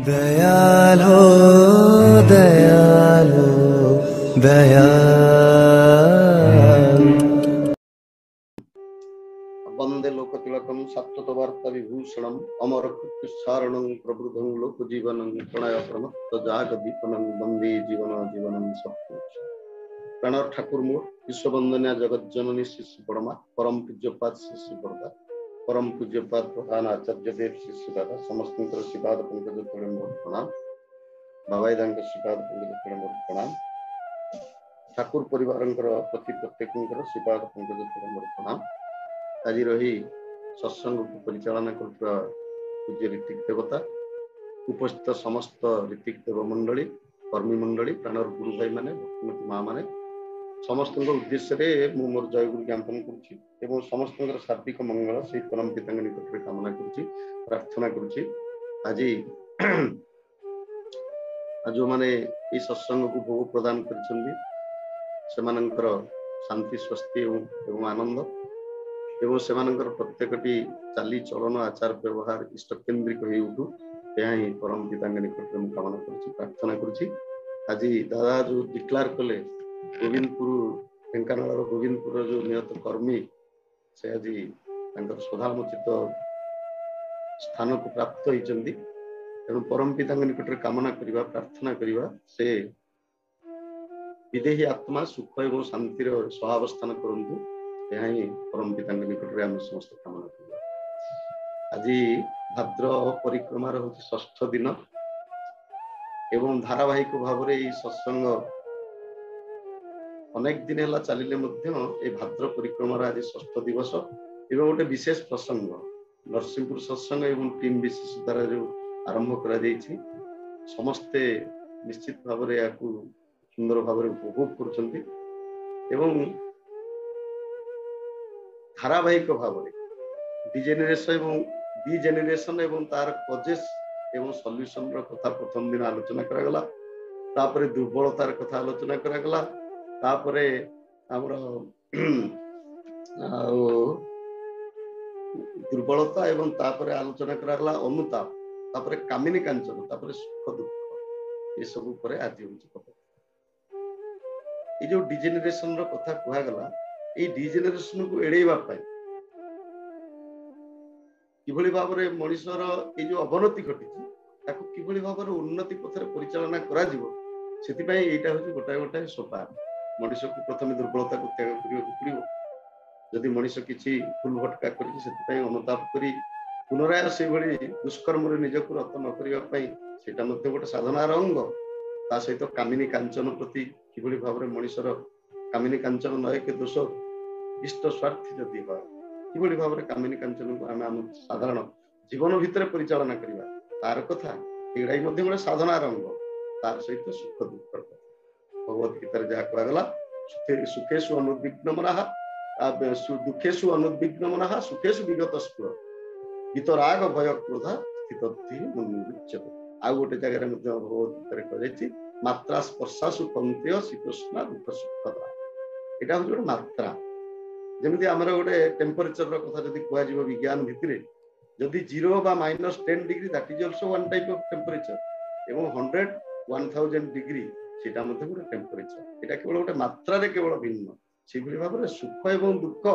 दयालो दयालो दयालो वंदे लोकतिलकं सत्त्ववार्ता विभूषणं अमरकृत्युस्सारणं प्रबुद्धं लोकजीवनं प्रणय प्रमत्त जागदीपनं वंदे जीवन जीवनं सत्पुरुष प्रणव ठाकुर मोर विश्ववंदनीय जगत जननी शिशु परमा परम पूज्यपाद शिशु पर्दा परम पूज्यपाद प्रधान आचार्य देव शिशु दादा समस्त श्रीपाद पंकज तले मोर प्रणाम बाबाई दांग श्रीपाद पंकज तले मोर प्रणाम ठाकुर परिवार प्रति प्रत्येक श्रीपाद पंकज तले मोर प्रणाम आज रही सत्संग को परिचालना कर पूज्य ऋतिक देवता उपस्थित समस्त ऋतिक देव मंडली कर्मी मंडली प्राणर गुरु भाई माने भक्तिमती माँ माने समस्त उद्देश्य मोर जयगुरु ज्ञापन करुच्ची समस्त शाब्दिक मंगल से परम पिता निकट में कामना करुच्ची प्रार्थना करुच्ची आज जो माने ये सत्संग को भोग प्रदान कर शांति स्वस्ति एवं आनंद एवं सेमानंकर प्रत्येकटी चाली चलन आचार व्यवहार इष्ट केन्द्रिक हो उठू यह ही परम पिता निकट में कामना करुच्ची प्रार्थना करुच्ची आज दादा जो डिक्लेयर कले गोविंदपुर ढेंकानाल गोविंदपुर जो निहत कर्मी से आज स्वधामोचित स्थान को प्राप्त होती तेणु परम पिता निकट में कामना करवा प्रार्थना करवा से विदेही आत्मा सुख एवं शांतिर सहावस्थान करंतु यह ही परम पिता निकट में आम समस्त कामना करवा आज भाद्र परिक्रमा हूँ षष्ठ दिन एवं धारावाहिक भाव में सत्संग अनेक दिन है चलिले भाद्र परिक्रमा आज षष्ठ दिवस एवं गोटे विशेष प्रसंग नरसिंहपुर सत्संग एवं टीम विशेष द्वारा जो आरंभ कर समस्ते निश्चित भाव में या सुंदर भाव उपभोग कर धारावाहिक भाव में डिजेनेरेशन एवं तार कजेस एवं सॉल्यूशन कथा प्रथम दिन आलोचना करागला तापरे दुर्बलतार कथा आलोचना करागला तापरे हमर दुर्बलता एवं तापरे आलोचना करागला अनुताप तापरे कामिनी कांचन तापरे सुख दुख ये सब पर आज होची कथा ये जो डिजेनेरेशन रो कथा कहा गला ये डिजेनेरेशन को एड़ेबा पाई किभली भाव में मनुष्यर ये जो अवनति घटी ताको किभली भाव में उन्नति पथरे परिचालना करा जीवो सेतिपई एटा होची गोटाए गोटाए सोपान मनुष्य को प्रथम दुर्बलता को त्याग करियो पड़िबो जदि मनुष्य किछि फुल भटका करि सेतिपई अनुताप करी पुनराय से भली दुष्कर्म रे निजको रत न करिया पई सेटा मध्ये गोटे साधनार अंग ता सहित कामिनी कांचन प्रति किभली भाव में मनुष्यर कामिनी कांचन नय के दोष इष्ट स्वार्थी जदि हो किभली भाव में कामिनी कांचन को आम साधारण जीवन भितर परिचालना करिबा तार कथा एडाई मध्ये गोटे साधनार अंग तार सहित सुख दुख भगवत गीता जहाँ कहला सुखेशु अनुद्विग्न मनः दुखेशु अनुद्विग्न मनः सुखेशु विगत स्फुर वितराग भय क्रोध स्थित मुच्यते आ गोटे जगह भगवत गीता कह मात्रा स्पर्शासु पंक्तिय शीतोष्णा दुख सुखता यहाँ हूँ गोटे मात्रा जमी आम गोटे टेम्परेचर कथा जब कह विज्ञान भितर जदि 0 बा -10 degree that is also one type of temperature एवं 100-1000 डिग्री सेटा मध्ये गोटे टेम्परेचर एटा केवल गोटे मात्रा रे केवल भिन्न से भाव में सुख एवं दुख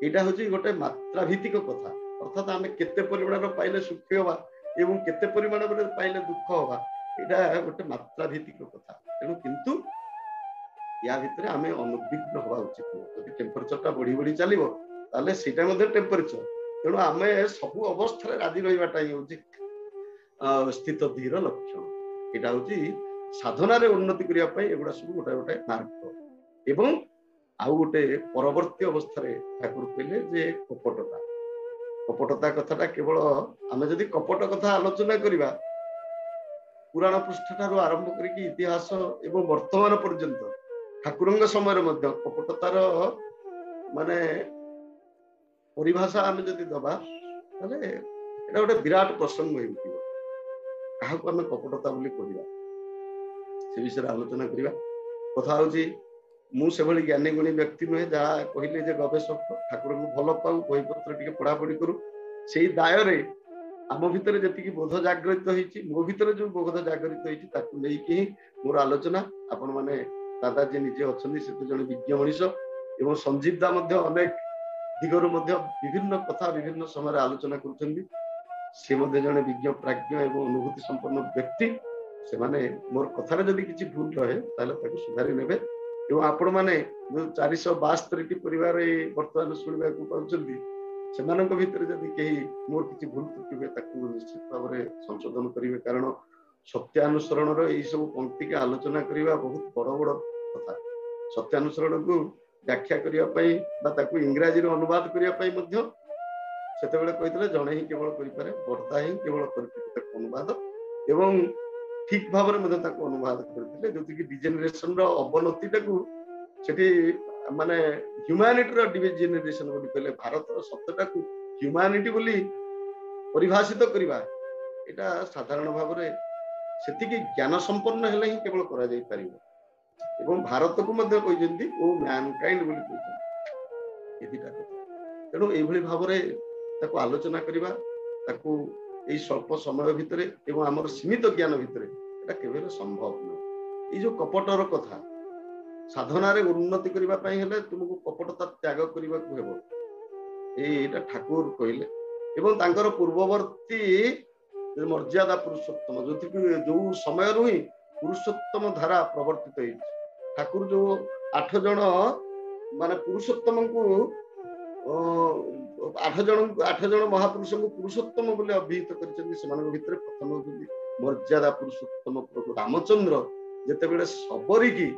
यहाँ हूँ गोटे मात्रा भित्तिक कथा अर्थात आम केते परिमाण पाइले सुख हवा एवं केते परिमाण पाइले दुख हवा यहाँ गोटे मात्रा भित्तिक कथा तेणु किंतु या भितर आम अनुद्विग्न हवा उचित जब टेम्परेचर बढ़ी बढ़ी चलो ताले सेटा मध्ये टेम्परेचर तेणु आम सब अवस्था राजी रहा हूँ स्थित धीर लक्षण यहाँ हूँ साधनारे उन्नति करने एगुड़ा सब गोटे गोटे मार्ग एवं आउ गोटे परवर्ती अवस्था ठाकुर कहले जे कपटता कपटता कथाटा केवल आम जदि कपट कथा आलोचना करवा पुराण पृष्ठार आरंभ करके इतिहास एवं वर्तमान पर्यंत ठाकुरंग समय कपटतार माने परिभाषा आम जदि दबा गोटे विराट प्रसंग क्या आम कपटता बोली कहवा से विषय आलोचना करवा कथा हूँ मुझे ज्ञानी गुणी व्यक्ति नुहे जहाँ कहले गवेषक ठाकुर को भल पाऊ बहीपत्र टे पढ़ापढ़ी करू से दायर आम भितर जी बोध जागृत होती मो भीतर जो बोध जागृत होती ही मोर आलोचना आपण मैंने दादा जी निजे अच्छा से तो जन विज्ञ मनीष एवं संजीव दा अनेक दिगरु विभिन्न कथा विभिन्न समय आलोचना कर जड़े विज्ञ प्राज्ञ एवं अनुभूति संपन्न व्यक्ति से माने मोर कथार जदि किसी भूल रहे ताले सुधारी नेबे एवं आपण मैंने जो 472 परिवार बर्तमान शुणा पाँच ସେମାନଙ୍କ ଭିତରେ ଯଦି କେହି ମୋର କିଛି ଭୁଲ ଥିବେ ତାକୁ ନିଶ୍ଚିତ ଭାବରେ ସଂଶୋଧନ କରିବେ କାରଣ ସତ୍ୟାନୁସରଣର ଏଇ ସବୁ ପଂକ୍ତିକୁ ଆଲୋଚନା କରିବା ବହୁତ ବଡ଼ ବଡ଼ କଥା ସତ୍ୟାନୁସରଣକୁ ବ୍ୟାଖ୍ୟା କରିବା ପାଇଁ ବା ତାକୁ ଇଂରାଜୀରେ ଅନୁବାଦ କରିବା ପାଇଁ ମଧ୍ୟ ସେତେବେଳେ କହିଥିଲେ ଜଣେ ହିଁ କେବଳ କରିପାରେ ବର୍ତ୍ତା ହିଁ କେବଳ କରିପାରିବେ ତାକୁ ଅନୁବାଦ ଏବଂ ଠିକ ଭାବରେ ମଧ୍ୟ ତାକୁ ଅନୁବାଦ କରିଥିଲେ ଯୋଉଠିକି ଡିଜେନେରେସନର ଅବନତିଟାକୁ ସେଠି माने ह्यूमैनिटी रो डिजेनरेशन बोली कहले भारत रो शब्दटाକୁ ह्यूमैनिटी बोली परिभाषित करबा एटा साधारण भाव रे सेतिकी ज्ञान संपन्न हेले ही केवल करा जाई परिबो एवं भारत को मध्य कहजंती ओ मैनकाइंड बोली कहजंती एदिटा तेणु एई भली भाव रे ताको आलोचना करबा ताको एई स्वल्प समय भितरे एवं हमर सीमित ज्ञान भितरे एटा केवल संभव न ए जो कपटर कथा साधन उन्नति करने तुमको कपटता त्याग करने को एटा ठाकुर कहले एवं तांकर पूर्ववर्ती मर्यादा पुरुषोत्तम जो समय रु ही पुरुषोत्तम धारा प्रवर्तित हो ठाकुर जो 8 जन माने पुरुषोत्तम को 8 जन महापुरुष को पुरुषोत्तम बोले अभिहित कर प्रथम मर्यादा पुरुषोत्तम प्रभु रामचंद्र जितेबले सबरी की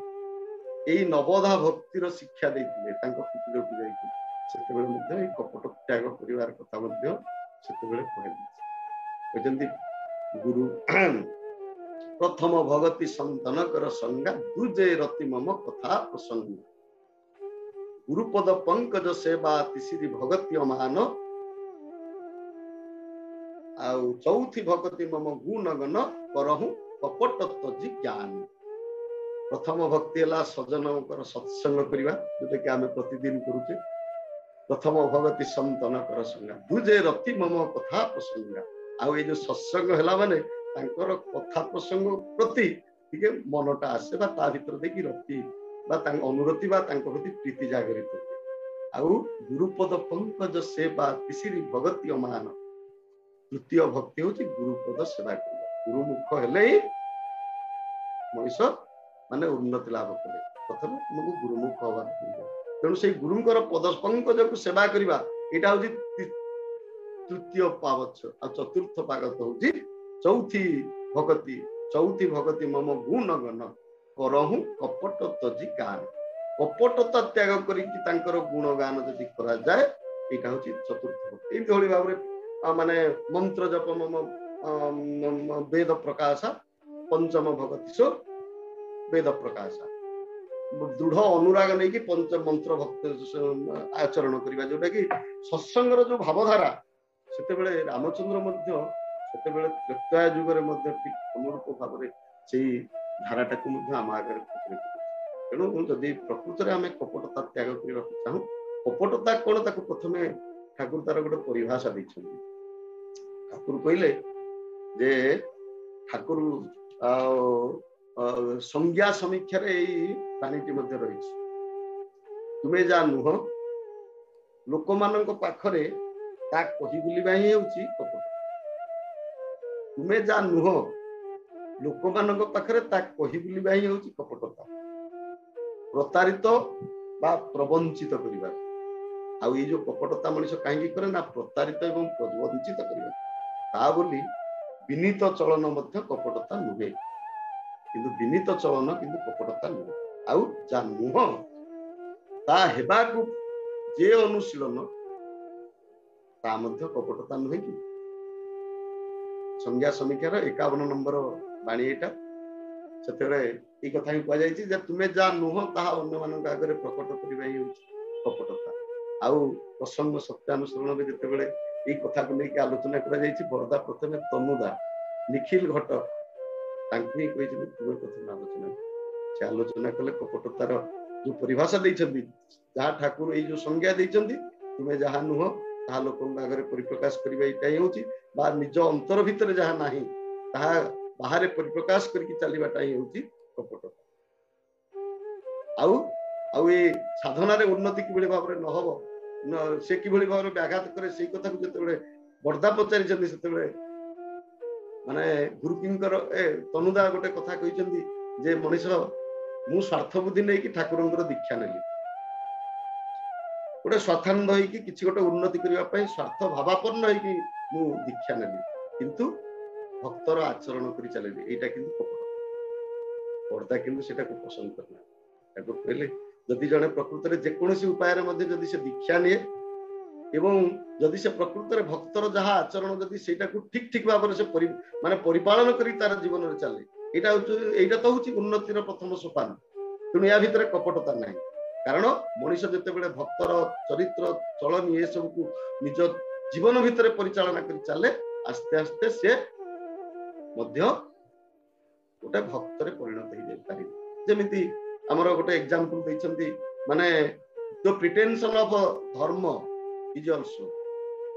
यही नवधा भक्तिर शिक्षा देते कुटीर को जाते कपट त्याग कर कथा कहते गुरु प्रथम भगति संतन कर संज्ञा दूजे रति मम कथा प्रसंग गुरुपद पंकज सेवा तिसरी भगति अमान आउ चौथी भगति मम गुण गण करहु कपट तजी ज्ञान प्रथम भक्ति है सजन सत्संग करवा जोटा कि आम प्रतिदिन करुचे प्रथम भगति संतन कर संज्ञा दूजे रति मम कथा प्रसंग आउ ये जो सत्संग है माने कथा प्रसंग प्रति मनटा आसे ता भीतर देखी रति अनुरति प्रति प्रीति जागृत हुए आउ गुरुपद पंकज सेवा तिसरी भगति अमान तृतीय भक्ति हूँ गुरुपद सेवा करवा गुरुमुख हेले मनीष माने उन्नति लाभ करे प्रथम तुमको गुरुमुख हवा तेणु से गुरुंकर पद पंकज को सेवा करवा एटा हूँ तृतीय पावच आ चतुर्थ पागत हूँ चौथी भगति मम गुण गण करहु कपट तजी गान कपटता त्याग कर गुण गान जदि करा जाए एटा हूँ चतुर्थ भक्ति एभली भाव माने मंत्र जप मम वेद प्रकाश पंचम भगति वेद प्रकाश दृढ़ अनुराग नहीं कि पंच मंत्र भक्त आचरण करवा जोटा कि सत्संगर जो भावधारा से रामचंद्र त्रैताय जुगर ठीक अनुरूप भाव से धाराटा को आम आगे तेणु जदि प्रकृत में आम कपटता त्याग करने चाहूँ कपटता कौन ताको प्रथम ठाकुर तार गोटे परिभाषा देते ठाकुर कहले जे ठाकुर संज्ञा समीक्षा प्राणीटी रही तुम्हें जा नुह लोक मान पाखरे ता कही बुलिबा ही होची कपट तुम्हें जा नुह लोक मान पाखरे ता कही बुलिबा ही होची कपटता प्रतारित बा प्रवंचित करबा आउ ये जो कपटता मनुष्य कहीं करे ना प्रतारित एवं प्रवंचित करबा ता बोली विनीत चलन मध्य कपटता नुहे किंतु विनीत चलन किंतु कपटता नुहे आउ जा नुह ता हेबाकु जे अनुशीलन ता मध्य कपटता नुहे कि संज्ञा समीक्षार 51 नंबर बाणी एटा सेतेबेले ए कथा ही कह जायछि जे तुमे जा नुह ता अन्य मानक आगे प्रकट करबा ही कपटता आउ प्रसंग सत्यानुसरण में जेतेबेले ए कथा को लेके आलोचना करा जायछि बरदा प्रथमे तनुदा निखिल घट तांकु ही कहि तुमे प्रथम आलोचना से आलोचना कले कपटतार जो परिभाषा दैछन्ती जहाँ ठाकुर ये जो संज्ञा दैछन्ती तुमे जहाँ नुह ତାହା ଲୋକଙ୍କ ଆଗରେ ପରିପ୍ରକାଶ କରିବା ଏଇଟା ହିଁ ହେଉଛି, ବା ନିଜ ଅନ୍ତର ଭିତରେ ଯାହା ନାହିଁ ତାହା ବାହାରେ ପରିପ୍ରକାଶ କରିକି ଚାଲିବାଟା ହିଁ ହେଉଛି କପଟତା। ଆଉ ଆଉ ଏ ସାଧନାରେ ଉନ୍ନତି କିଭଳି ଭାବରେ ନହବ, ସେ କିଭଳି ଭାବରେ ବ୍ୟାଘାତ କରେ, ସେଇ କଥାକୁ ଯେତେବେଳେ ବର୍ଦ୍ଧା ପଚାରିଛନ୍ତି ସେତେବେଳେ ମାନେ ଗୁରୁକିଙ୍କର ତନୁଦା ଗୋଟେ କଥା କହିଛନ୍ତି ଯେ ମଣିଷ ମୁଁ ସ୍ୱାର୍ଥ ବୁଦ୍ଧି ନେଇକି ଠାକୁରଙ୍କର ଦୀକ୍ଷା ନେଲି, ଗୋଟେ ସ୍ୱାର୍ଥାନ୍ଧ ହେଇକି କିଛି ଗୋଟେ ଉନ୍ନତି କରିବା ପାଇଁ ସ୍ୱାର୍ଥ ଭାବାପନ୍ନ ହେଇକି ମୁଁ ଦୀକ୍ଷା ନେଲି, କିନ୍ତୁ ଭକ୍ତର ଆଚରଣ କରି ଚାଲିଲି, ଏଇଟା କିନ୍ତୁ କପଟ। ବର୍ଦ୍ଧା କିନ୍ତୁ ସେଟାକୁ ପସନ୍ଦ କରିନାହାନ୍ତି। ତାକୁ କହିଲେ ଯଦି ଜଣେ ପ୍ରକୃତରେ ଯେକୌଣସି ଉପାୟରେ ମଧ୍ୟ ଯଦି ସେ ଦୀକ୍ଷା ନିଏ ଏବଂ ଯଦି ସେ ପ୍ରକୃତରେ ଭକ୍ତର ଯାହା ଆଚରଣ ଯଦି ସେଇଟାକୁ ଠିକ ଠିକ ଭାବରେ ସେ ମାନେ ପରିପାଳନ କରି ତାର ଜୀବନରେ ଚାଲେ, ଏଇଟା ତ ହଉଛି ଉନ୍ନତିର ପ୍ରଥମ ସୋପାନ। ତେଣୁ ୟା ଭିତରେ କପଟତା ନାହିଁ, କାରଣ ମଣିଷ ଯେତେବେଳେ ଭକ୍ତର ଚରିତ୍ର ଚଳନୀ ଏସବୁକୁ ନିଜ ଜୀବନ ଭିତରେ ପରିଚାଳନା କରି ଚାଲେ, ଆସ୍ତେ ଆସ୍ତେ ସେ ମଧ୍ୟ ଗୋଟେ ଭକ୍ତରେ ପରିଣତ ହେଇଯାଇପାରିବେ। ଯେମିତି ଆମର ଗୋଟେ ଏକ୍ସାମ୍ପଲ ଦେଇଛନ୍ତି, ମାନେ ଦ ପ୍ରିଟେନସନ ଅଫ ଧର୍ମ ଇଜ ଅଲସୋ,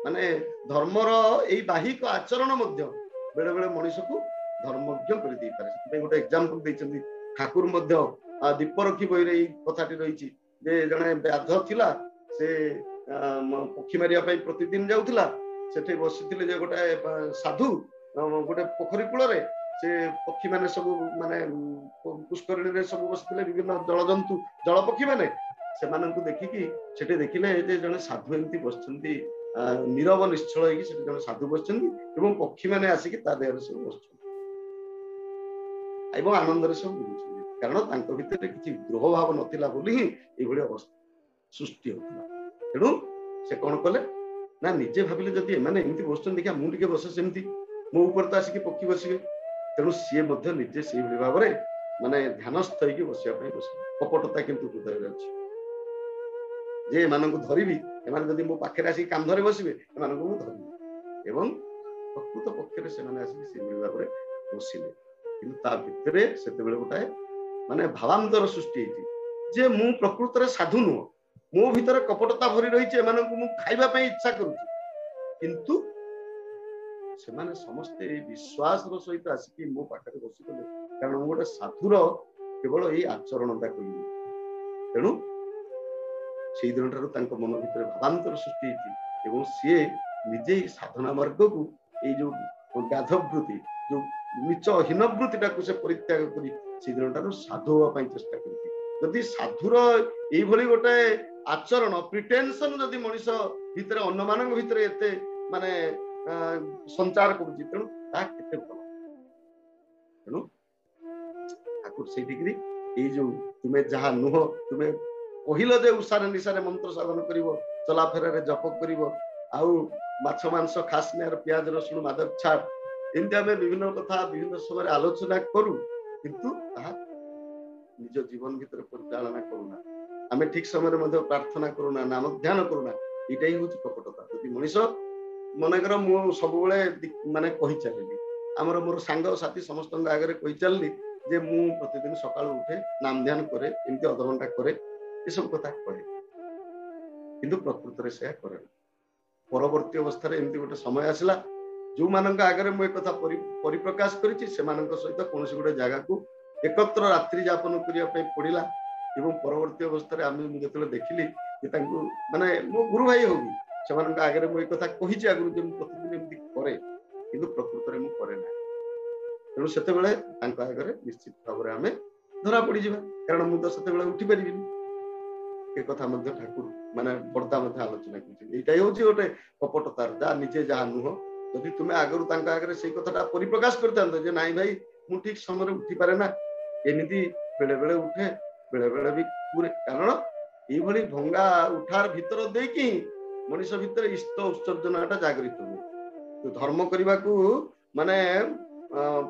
ମାନେ ଧର୍ମର ଏଇ ବାହିକ ଆଚରଣ ମଧ୍ୟ ବେଳେ ବେଳେ ମଣିଷକୁ ଧର୍ମଜ୍ଞ କରିଦେଇପାରେ। ସେଥିପାଇଁ ଗୋଟେ ଏକ୍ସାମ୍ପଲ ଦେଇଛନ୍ତି ଠାକୁର ମଧ୍ୟ ଦୀପରଖି ବହିରେ ଏଇ କଥାଟି ରହିଛି ଯେ ଜଣେ ବ୍ୟାଧ ଥିଲା, ସେ ପକ୍ଷୀ ମାରିବା ପାଇଁ ପ୍ରତିଦିନ ଯାଉଥିଲା, ସେଠି ବସିଥିଲେ ଯେ ଗୋଟେ ସାଧୁ ଗୋଟେ ପୋଖରୀ କୂଳରେ, ସେ ପକ୍ଷୀ ମାନେ ସବୁ ମାନେ ପୁଷ୍କରିଣୀରେ ସବୁ ବସିଥିଲେ, ବିଭିନ୍ନ ଜଳଜନ୍ତୁ ଜଳପକ୍ଷୀ ମାନେ, ସେମାନଙ୍କୁ ଦେଖିକି ସେଠି ଦେଖିଲେ ଯେ ଜଣେ ସାଧୁ ଏମିତି ବସିଛନ୍ତି, ନୀରବ ନିଶ୍ଚଳ ହେଇକି ସେଠି ଜଣେ ସାଧୁ ବସିଛନ୍ତି ଏବଂ ପକ୍ଷୀ ମାନେ ଆସିକି ତା ଦେହରେ ସବୁ ବସିଛନ୍ତି ଏବଂ ଆନନ୍ଦରେ ସବୁ ବୁଲୁଛନ୍ତି, କାରଣ ତାଙ୍କ ଭିତରେ କିଛି ଦ୍ରୋହ ଭାବ ନଥିଲା ବୋଲି ହିଁ ଏଇଭଳି ଅବସ୍ଥା ସୃଷ୍ଟି ହଉଥିଲା। ତେଣୁ ସେ କଣ କଲେ ନା ନିଜେ ଭାବିଲେ ଯଦି ଏମାନେ ଏମିତି ବସୁଛନ୍ତି, ଦେଖିବା ମୁଁ ଟିକେ ବସେ ସେମିତି, ମୋ ଉପରେ ତ ଆସିକି ପକ୍ଷୀ ବସିବେ। ତେଣୁ ସିଏ ମଧ୍ୟ ନିଜେ ସେଇଭଳି ଭାବରେ ମାନେ ଧ୍ୟାନସ୍ଥ ହେଇକି ବସିବା ପାଇଁ ବସିଲେ। କପଟତା କିନ୍ତୁ ହୃଦୟରେ ଅଛି ଯେ ଏମାନଙ୍କୁ ଧରିବି, ଏମାନେ ଯଦି ମୋ ପାଖରେ ଆସିକି କାନ୍ଧରେ ବସିବେ ଏମାନଙ୍କୁ ମୁଁ ଧରିବି, ଏବଂ ପ୍ରକୃତ ପକ୍ଷରେ ସେମାନେ ଆସିକି ସେଇଭଳି ଭାବରେ ବସିଲେ। କିନ୍ତୁ ତା ଭିତରେ ସେତେବେଳେ ଗୋଟାଏ ମାନେ ଭାବାନ୍ତର ସୃଷ୍ଟି ହେଇଛି ଯେ ମୁଁ ପ୍ରକୃତରେ ସାଧୁ ନୁହଁ, ମୋ ଭିତରେ କପଟତା ଭରି ରହିଛି, ଏମାନଙ୍କୁ ମୁଁ ଖାଇବା ପାଇଁ ଇଚ୍ଛା କରୁଛି, କିନ୍ତୁ ସେମାନେ ସମସ୍ତେ ଏଇ ବିଶ୍ୱାସର ସହିତ ଆସିକି ମୋ ପାଖରେ ବସିଗଲେ, କାରଣ ମୁଁ ଗୋଟେ ସାଧୁର କେବଳ ଏଇ ଆଚରଣଟା କହିବି। ତେଣୁ ସେଇଦିନ ଠାରୁ ତାଙ୍କ ମନ ଭିତରେ ଭାବାନ୍ତର ସୃଷ୍ଟି ହେଇଛି ଏବଂ ସିଏ ନିଜେ ସାଧନା ମାର୍ଗକୁ ଏଇ ଯୋଉ ଗାଧବୃତ୍ତି, ଯୋଉ ନିଚ ହୀନବୃତ୍ତିଟାକୁ ସେ ପରିତ୍ୟାଗ କରି ସେଇଦିନ ଠାରୁ ସାଧୁ ହେବା ପାଇଁ ଚେଷ୍ଟା କରିଛି। ଯଦି ସାଧୁର ଏଇଭଳି ଗୋଟେ ଆଚରଣ ପ୍ରିଟେନସନ ଯଦି ମଣିଷ ଭିତରେ, ଅନ୍ୟମାନଙ୍କ ଭିତରେ ଏତେ ମାନେ ସଞ୍ଚାର କରୁଛି, ତେଣୁ ତାହା କେତେ ଭଲ। ତେଣୁ ଠାକୁର ସେଇଠିକିରି ଏଇ ଯୋଉ ତୁମେ ଯାହା ନୁହଁ, ତୁମେ କହିଲ ଯେ ଉଷାରେ ନିଶାରେ ମନ୍ତ୍ର ସାଧନ କରିବ, ଚଲାଫେରାରେ ଜପ କରିବ, ଆଉ ମାଛ ମାଂସ ଖାସନିଆର ପିଆଜ ରସୁଣ ମାଦକ ଛାଡ, ଏମିତି ଆମେ ବିଭିନ୍ନ କଥା ବିଭିନ୍ନ ସମୟରେ ଆଲୋଚନା କରୁ, କିନ୍ତୁ ତାହା ନିଜ ଜୀବନ ଭିତରେ ପରିଚାଳନା କରୁନା। ଆମେ ଠିକ ସମୟରେ ମଧ୍ୟ ପ୍ରାର୍ଥନା କରୁନା, ନାମ ଧ୍ୟାନ କରୁନା, ଏଇଟା ହିଁ ହଉଛି କପଟତା। ଯଦି ମଣିଷ ମନେକର ମୁଁ ସବୁବେଳେ ମାନେ କହି ଚାଲିଲି, ଆମର ମୋର ସାଙ୍ଗ ସାଥୀ ସମସ୍ତଙ୍କ ଆଗରେ କହି ଚାଲିଲି ଯେ ମୁଁ ପ୍ରତିଦିନ ସକାଳୁ ଉଠେ, ନାମ ଧ୍ୟାନ କରେ, ଏମିତି ଅଧଘଣ୍ଟା କରେ, ଏସବୁ କଥା କରେ, କିନ୍ତୁ ପ୍ରକୃତରେ ସେୟା କରେ ନା। ପରବର୍ତ୍ତୀ ଅବସ୍ଥାରେ ଏମିତି ଗୋଟେ ସମୟ ଆସିଲା, ଯୋଉମାନଙ୍କ ଆଗରେ ମୁଁ ଏକଥା ପରିପ୍ରକାଶ କରିଛି ସେମାନଙ୍କ ସହିତ କୌଣସି ଗୋଟେ ଜାଗାକୁ ଏକତ୍ର ରାତ୍ରି ଯାପନ କରିବା ପାଇଁ ପଡିଲା, ଏବଂ ପରବର୍ତ୍ତୀ ଅବସ୍ଥାରେ ମୁଁ ଯେତେବେଳେ ଦେଖିଲି ଯେ ତାଙ୍କୁ ମାନେ ମୋ ଗୁରୁ ଭାଇ ହଉ, ସେମାନଙ୍କ ଆଗରେ ମୁଁ ଏ କଥା କହିଛି ଆଗରୁ ଯେ ମୁଁ ପ୍ରତିଦିନ ଏମିତି କରେ, କିନ୍ତୁ ପ୍ରକୃତରେ ମୁଁ କରେ ନାହିଁ। ତେଣୁ ସେତେବେଳେ ତାଙ୍କ ଆଗରେ ନିଶ୍ଚିତ ଭାବରେ ଆମେ ଧରା ପଡିଯିବା, କାରଣ ମୁଁ ତ ସେତେବେଳେ ଉଠି ପାରିବିନି। ଏ କଥା ମଧ୍ୟ ଠାକୁର ମାନେ ବର୍ଦ୍ଧା ମଧ୍ୟ ଆଲୋଚନା କରିଛନ୍ତି। ଏଇଟା ହେଉଛି ଗୋଟେ କପଟତାର, ଯାହା ନିଜେ ଯାହା ନୁହଁ, ଯଦି ତୁମେ ଆଗରୁ ତାଙ୍କ ଆଗରେ ସେଇ କଥାଟା ପରିପ୍ରକାଶ କରିଥାନ୍ତ ଯେ ନାଇଁ ଭାଇ ମୁଁ ଠିକ ସମୟରେ ଉଠିପାରେ ନା, ଏମିତି ବେଳେ ବେଳେ ଉଠେ, ବେଳେ ବେଳେ ବି ପୁରେ, କାରଣ ଏଇଭଳି ଭଙ୍ଗା ଉଠାର ଭିତର ଦେଇକି ମଣିଷ ଭିତରେ ଇଷ୍ଟ ଉତ୍ସର୍ଜନାଟା ଜାଗୃତ ହୁଏ। ଧର୍ମ କରିବାକୁ ମାନେ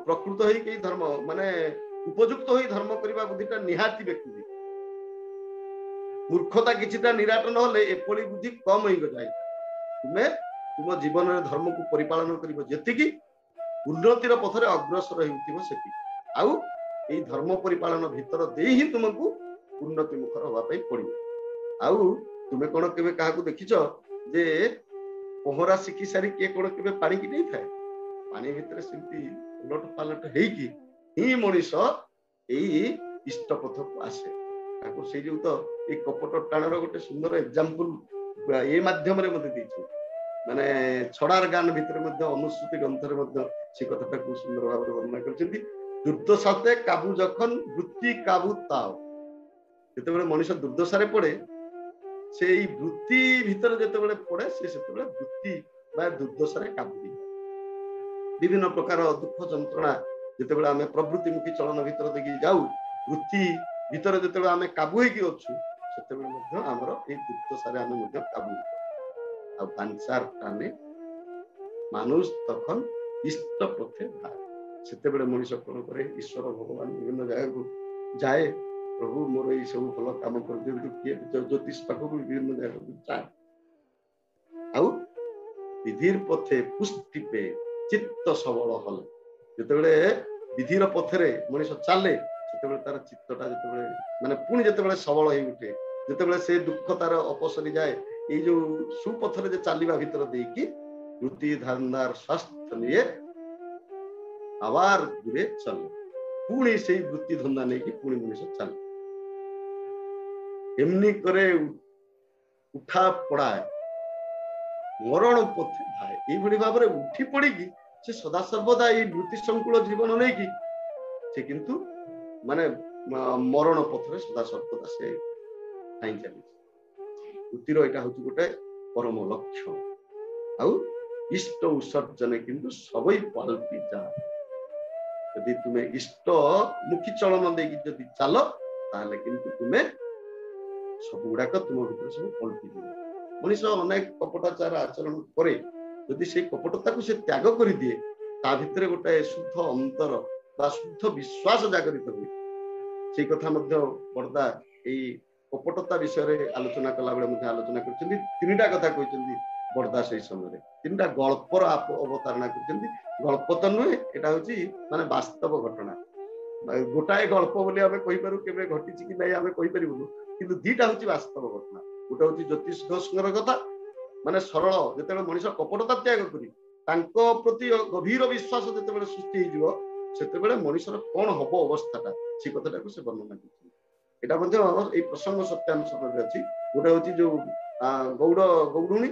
ପ୍ରକୃତ ହେଇକି ଧର୍ମ ମାନେ ଉପଯୁକ୍ତ ହୋଇ ଧର୍ମ କରିବା ବୁଦ୍ଧିଟା ନିହାତି ବ୍ୟକ୍ତି, ମୂର୍ଖତା କିଛିଟା ନିରାଟ ନହେଲେ ଏପରି ବୁଦ୍ଧି କମ ହେଇଯାଏ। ତୁମେ ତୁମ ଜୀବନରେ ଧର୍ମକୁ ପରିପାଳନ କରିବ ଯେତିକି, ଉନ୍ନତିର ପଥରେ ଅଗ୍ରସର ହେଉଥିବ ସେତିକି, ଆଉ ଏଇ ଧର୍ମ ପରିପାଳନ ଭିତର ଦେଇ ହିଁ ତୁମକୁ ଉନ୍ନତି ମୁଖର ହବା ପାଇଁ ପଡିବ। ଆଉ ତୁମେ କଣ କେବେ କାହାକୁ ଦେଖିଛ ଯେ ପହଁରା ଶିଖି ସାରି କିଏ କଣ କେବେ ପାଣିକି ନେଇଥାଏ? ପାଣି ଭିତରେ ସେମିତି ଉଲଟ ପାଲଟ ହେଇକି ହିଁ ମଣିଷ ଏଇ ଇଷ୍ଟ ପଥକୁ ଆସେ। ତାକୁ ସେଇ ଯୋଉ ତ ଏଇ କପଟ ଟାଣର ଗୋଟେ ସୁନ୍ଦର ଏକ୍ସାମ୍ପଲ ଏ ମାଧ୍ୟମରେ ମତେ ଦେଇଛନ୍ତି। ମାନେ ଛଡାର ଗାନ ଭିତରେ ମଧ୍ୟ ଅନୁସୃତି ଗ୍ରନ୍ଥରେ ମଧ୍ୟ ସେ କଥାଟାକୁ ସୁନ୍ଦର ଭାବରେ ବର୍ଣ୍ଣନା କରିଛନ୍ତି। ଦୁର୍ଦ୍ଦଶାତେ କାବୁ ଯখন ବୃତ୍ତି କାବୁ ତାও। ଯେତେବେଳେ ମଣିଷ ଦୁର୍ଦ୍ଦଶାରେ ପଡେ, ସେ ଏଇ ବୃତ୍ତି ଭିତରେ ଯେତେବେଳେ ପଡେ, ସେ ସେତେବେଳେ ବୃତ୍ତି ବା ଦୁର୍ଦ୍ଦଶାରେ କାବୁ ହେଇଥାଏ। ବିଭିନ୍ନ ପ୍ରକାର ଦୁଃଖ ଯନ୍ତ୍ରଣା ଯେତେବେଳେ ଆମେ ପ୍ରବୃତ୍ତିମୁଖୀ ଚଳନ ଭିତରେ ଦେଇକି ଯାଉ, ବୃତ୍ତି ଭିତରେ ଯେତେବେଳେ ଆମେ କାବୁ ହେଇକି ଅଛୁ, ସେତେବେଳେ ମଧ୍ୟ ଆମର এই দুর্দশারে আমি মধ্যে কাবু আর বাঞ্চার টানে মানুষ তখন ইষ্ট পথে ধায়। সেতেবেলে মଣିষ কোন করে ঈশ্বর ভগবান বিভিন্ন জায়গাକୁ ଯାଏ, ପ୍ରଭୁ ମୋର ଏଇ ସବୁ ଭଲ କାମ କରିଦିଅନ୍ତୁ, କିଏ ଜ୍ୟୋତିଷ ପାଖକୁ ବିଭିନ୍ନ ଜାଗାକୁ ଯାଏ। ଆଉ ବିଧିର ପଥେ ପୁଷ୍ଟିପେ ଚିତ୍ତ ସବଳ ହଲେ, ଯେତେବେଳେ ବିଧିର ପଥରେ ମଣିଷ ଚାଲେ, ସେତେବେଳେ ତାର ଚିତ୍ତଟା ଯେତେବେଳେ ମାନେ ପୁଣି ଯେତେବେଳେ ସବଳ ହେଇ ଉଠେ, ଯେତେବେଳେ ସେ ଦୁଃଖ ତାର ଅପସରି ଯାଏ, ଏଇ ଯୋଉ ସୁପଥରେ ଯେ ଚାଲିବା ଭିତରେ ଦେଇକି ବୃତ୍ତି ଧାନ୍ଦାର ସ୍ୱାସ୍ଥ୍ୟ ନିଏ ଆবার দূরে চলে, পুଣି সেই বৃত্তি ধন্দা নেইকি পুଣି মଣିଷ ଚାଲେ। এমনি করে উঠা পড়ায় মরণ পথে ধাଏ। এইଭଳି ଭାବରେ ଉଠି ପଡିକି ସେ ସଦାସର୍ବଦା ଏଇ ବୃତ୍ତି ସଂକୁଳ ଜୀବନ ନେଇକି ସେ କିନ୍ତୁ ମାନେ ମରଣ ପଥରେ ସଦାସର୍ବଦା ସେ ଧାଇଁ ଚାଲିଛି। ବୃତ୍ତିର ଏଇଟା ହଉଛି ଗୋଟେ ପରମ ଲକ୍ଷ୍ୟ। ଆଉ ଇଷ୍ଟ ଉତ୍ସର୍ଜନେ କିନ୍ତୁ ସବଇ ପାଲଟି ଯାଏ। ଯଦି ତୁମେ ଇଷ୍ଟ ମୁଖୀ ଚଳନ ଦେଇକି ଯଦି ଚାଲ, ତାହେଲେ କିନ୍ତୁ ତୁମେ ସବୁ ଗୁଡାକ ତୁମ ଭିତରେ ସବୁ ପଲଟି ଯିବ। ମଣିଷ ଅନେକ କପଟାଚାର ଆଚରଣ ପରେ ଯଦି ସେଇ କପଟତାକୁ ସେ ତ୍ୟାଗ କରିଦିଏ, ତା ଭିତରେ ଗୋଟେ ଶୁଦ୍ଧ ଅନ୍ତର ବା ଶୁଦ୍ଧ ବିଶ୍ୱାସ ଜାଗରିତ ହୁଏ। ସେଇ କଥା ମଧ୍ୟ ବର୍ଦା ଏଇ କପଟତା ବିଷୟରେ ଆଲୋଚନା କଲା ବେଳେ ମଧ୍ୟ ଆଲୋଚନା କରିଛନ୍ତି। ତିନିଟା କଥା କହିଛନ୍ତି ବର୍ଦା ସେଇ ସମୟରେ, ତିନିଟା ଗଳ୍ପର ଅବତାରଣା କରିଛନ୍ତି। ଗଳ୍ପ ତ ନୁହେଁ, ଏଟା ହଉଛି ମାନେ ବାସ୍ତବ ଘଟଣା। ଗୋଟାଏ ଗଳ୍ପ ବୋଲି ଆମେ କହିପାରୁ, କେବେ ଘଟିଛି କି ନାଇଁ ଆମେ କହିପାରିବୁନି, କିନ୍ତୁ ଦିଟା ହଉଛି ବାସ୍ତବ ଘଟଣା। ଗୋଟେ ହଉଛି ଜ୍ୟୋତିଷ ଘୋଷଙ୍କର କଥା, ମାନେ ସରଳ ଯେତେବେଳେ ମଣିଷ କପଟତା ତ୍ୟାଗ କରି ତାଙ୍କ ପ୍ରତି ଗଭୀର ବିଶ୍ୱାସ ଯେତେବେଳେ ସୃଷ୍ଟି ହେଇଯିବ, ସେତେବେଳେ ମଣିଷର କଣ ହବ ଅବସ୍ଥାଟା, ସେ କଥାଟାକୁ ସେ ବର୍ଣ୍ଣନା କରିଛନ୍ତି। ଏଇଟା ମଧ୍ୟ ଏଇ ପ୍ରସଙ୍ଗ ସତ୍ୟାନୁସାରରେ ଅଛି। ଗୋଟେ ହଉଛି ଯୋଉ ଗୌଡୁଣୀ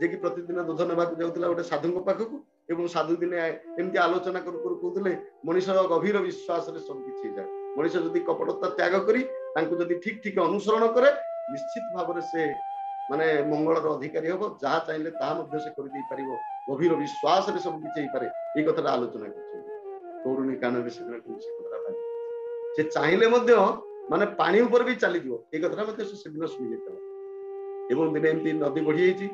ଯିଏକି ପ୍ରତିଦିନ ଦୁଧ ନେବାକୁ ଯାଉଥିଲା ଗୋଟେ ସାଧୁଙ୍କ ପାଖକୁ, ଏବଂ ସାଧୁ ଦିନେ ଏମିତି ଆଲୋଚନା କରୁ କରୁ କହୁଥିଲେ ମଣିଷର ଗଭୀର ବିଶ୍ୱାସରେ ସବୁ କିଛି ହେଇଯାଏ। ମଣିଷ ଯଦି କପଟତା ତ୍ୟାଗ କରି ତାଙ୍କୁ ଯଦି ଠିକ ଠିକ ଅନୁସରଣ କରେ, ନିଶ୍ଚିତ ଭାବରେ ସେ ମାନେ ମଙ୍ଗଳର ଅଧିକାରୀ ହବ। ଯାହା ଚାହିଁଲେ ତାହା ମଧ୍ୟ ସେ କରିଦେଇ ପାରିବ। ଗଭୀର ବିଶ୍ୱାସରେ ସବୁ କିଛି ହେଇପାରେ, ଏଇ କଥାଟା ଆଲୋଚନା କରିଛନ୍ତି। ଗୌଡୁଣୀ କାନରେ ସେ କଥାଟା ସେ ଚାହିଁଲେ ମଧ୍ୟ ମାନେ ପାଣି ଉପରେ ବି ଚାଲିଯିବ, ଏଇ କଥାଟା ମଧ୍ୟ ସେ ସେଦିନ ଶୁଣି ଯାଇଥିଲା। ଏବଂ ଦିନେ ଏମିତି ନଦୀ ବଢି ଯାଇଛି,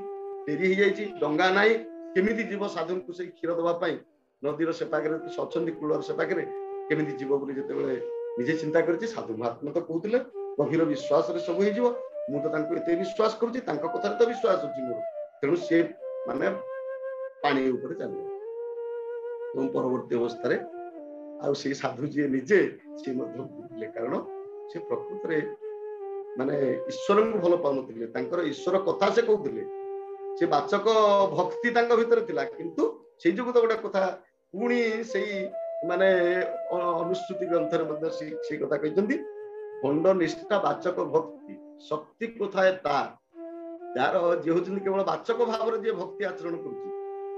ଡେରି ହେଇଯାଇଛି, ଡଙ୍ଗା ନାହିଁ, କେମିତି ଯିବ ସାଧୁଙ୍କୁ ସେଇ କ୍ଷୀର ଦେବା ପାଇଁ? ନଦୀର ସେ ପାଖରେ ଅଛନ୍ତି, କୂଳର ସେ ପାଖରେ କେମିତି ଯିବ ବୋଲି ଯେତେବେଳେ ନିଜେ ଚିନ୍ତା କରିଛି, ସାଧୁ ମହାତ୍ମା ତ କହୁଥିଲେ ଗଭୀର ବିଶ୍ୱାସରେ ସବୁ ହେଇଯିବ, ମୁଁ ତ ତାଙ୍କୁ ଏତେ ବିଶ୍ୱାସ କରୁଛି, ତାଙ୍କ କଥାରେ ତ ବିଶ୍ୱାସ ଅଛି ମୋର, ତେଣୁ ସେ ମାନେ ପାଣି ଉପରେ ଚାଲିବ। ଏବଂ ପରବର୍ତ୍ତୀ ଅବସ୍ଥାରେ ଆଉ ସେଇ ସାଧୁ ଯିଏ ନିଜେ ସିଏ ମଧ୍ୟ ବୁଝିଲେ, କାରଣ ସେ ପ୍ରକୃତରେ ମାନେ ଈଶ୍ୱରଙ୍କୁ ଭଲ ପାଉନଥିଲେ, ତାଙ୍କର ଈଶ୍ୱର କଥା ସେ କହୁଥିଲେ, ସେ ବାଚକ ଭକ୍ତି ତାଙ୍କ ଭିତରେ ଥିଲା, କିନ୍ତୁ ସେଇ ଯୋଗୁ ତ ଗୋଟେ କଥା ପୁଣି ସେଇ ମାନେ ଅନୁସୃତି ଗ୍ରନ୍ଥରେ ମଧ୍ୟ ସେଇ କଥା କହିଛନ୍ତି, ଭଣ୍ଡ ନିଷ୍ଠା ବାଚକ ଭକ୍ତି ଶକ୍ତି କୋଥାଏ ତା। ଯାହାର ଯିଏ ହଉଛନ୍ତି କେବଳ ବାଚକ ଭାବରେ ଯିଏ ଭକ୍ତି ଆଚରଣ କରୁଛି,